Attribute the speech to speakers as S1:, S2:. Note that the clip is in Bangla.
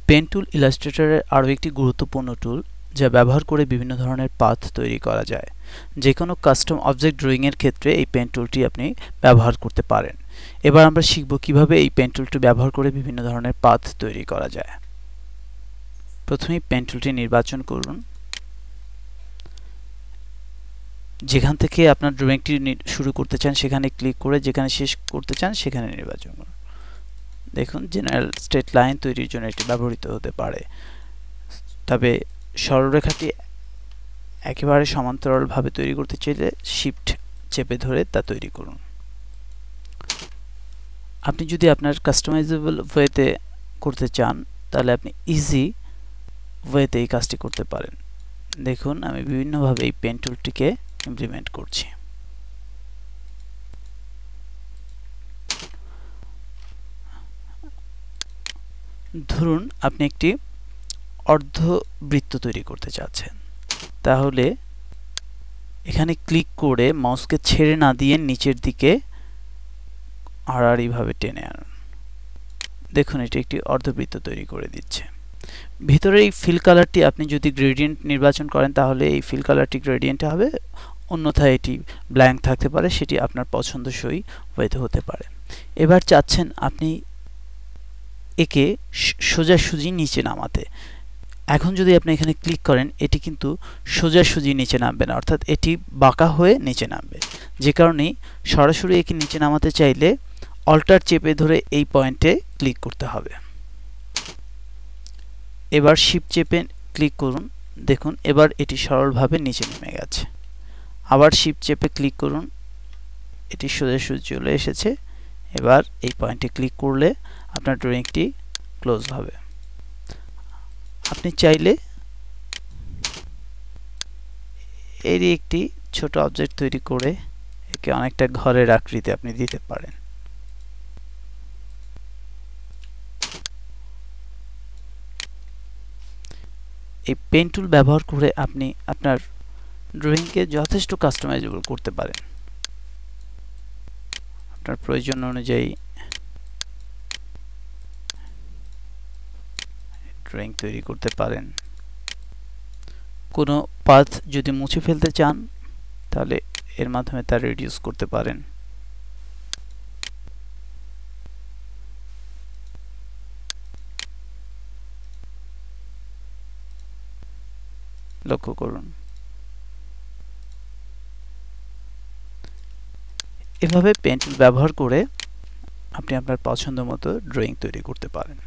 S1: পেন টুল ইলাস্ট্রেটরের আরও একটি গুরুত্বপূর্ণ টুল যা ব্যবহার করে বিভিন্ন ধরনের পাথ তৈরি করা যায়। যে কোনো কাস্টম অবজেক্ট ড্রয়িংয়ের ক্ষেত্রে এই পেন টুলটি আপনি ব্যবহার করতে পারেন। এবার আমরা শিখব কিভাবে এই পেন টুলটি ব্যবহার করে বিভিন্ন ধরনের পাথ তৈরি করা যায়। প্রথমেই পেন টুলটি নির্বাচন করুন। যেখান থেকে আপনার ড্রয়িংটি শুরু করতে চান সেখানে ক্লিক করে যেখানে শেষ করতে চান সেখানে নির্বাচন করুন। দেখুন, জেনারেল স্ট্রেট লাইন তৈরির জন্য এটি ব্যবহৃত হতে পারে, তবে সরলরেখাটি একেবারে সমান্তরালভাবে তৈরি করতে চাইলে শিফট চেপে ধরে তা তৈরি করুন। আপনি যদি আপনার কাস্টমাইজেবল ওয়েতে করতে চান তাহলে আপনি ইজি ওয়েতে এই কাজটি করতে পারেন। দেখুন, আমি বিভিন্নভাবে এই পেন টুলটিকে ইমপ্লিমেন্ট করছি। ধরুন আপনি একটি অর্ধবৃত্ত তৈরি করতে চাচ্ছেন, তাহলে এখানে ক্লিক করে মাউসকে ছেড়ে না দিয়ে নিচের দিকে আড়াআড়িভাবে টেনে আনুন। দেখুন, এটি একটি অর্ধবৃত্ত তৈরি করে দিচ্ছে। ভিতরে এই ফিল কালারটি আপনি যদি গ্রেডিয়েন্ট নির্বাচন করেন তাহলে এই ফিল কালারটি গ্রেডিয়েন্টে হবে, অন্যথায় এটি ব্ল্যাঙ্ক থাকতে পারে, সেটি আপনার পছন্দসই ওয়েতে হতে পারে। এবার চাচ্ছেন আপনি একে সোজাসুজি নিচে নামাতে। এখন যদি আপনি এখানে ক্লিক করেন এটি কিন্তু সোজাসুজি নিচে নামবে না, অর্থাৎ এটি বাঁকা হয়ে নিচে নামবে। যে কারণে সরাসরি একে নিচে নামাতে চাইলে অল্টার চেপে ধরে এই পয়েন্টে ক্লিক করতে হবে। এবার শিফট চেপে ক্লিক করুন। দেখুন, এবার এটি সরলভাবে নিচে নেমে গেছে। আবার শিফট চেপে ক্লিক করুন, এটি সোজাসুজি চলে এসেছে। এবার এই পয়েন্টে ক্লিক করলে আপনার ড্রয়িংটি ক্লোজ হবে। আপনি চাইলে এরই একটি ছোট অবজেক্ট তৈরি করে একে অনেকটা ঘরের আকৃতি আপনি দিতে পারেন। এই পেন টুল ব্যবহার করে আপনি আপনার ড্রয়িংকে যথেষ্ট কাস্টমাইজেবল করতে পারেন। আপনার প্রয়োজন অনুযায়ী ড্রয়িং তৈরি করতে পারেন। কোনো পাথ যদি মুছে ফেলতে চান তাহলে এর মাধ্যমে তা রিডিউস করতে পারেন। লক্ষ্য করুন, এভাবে পেন টুল ব্যবহার করে আপনি আপনার পছন্দ মতো ড্রয়িং তৈরি করতে পারেন।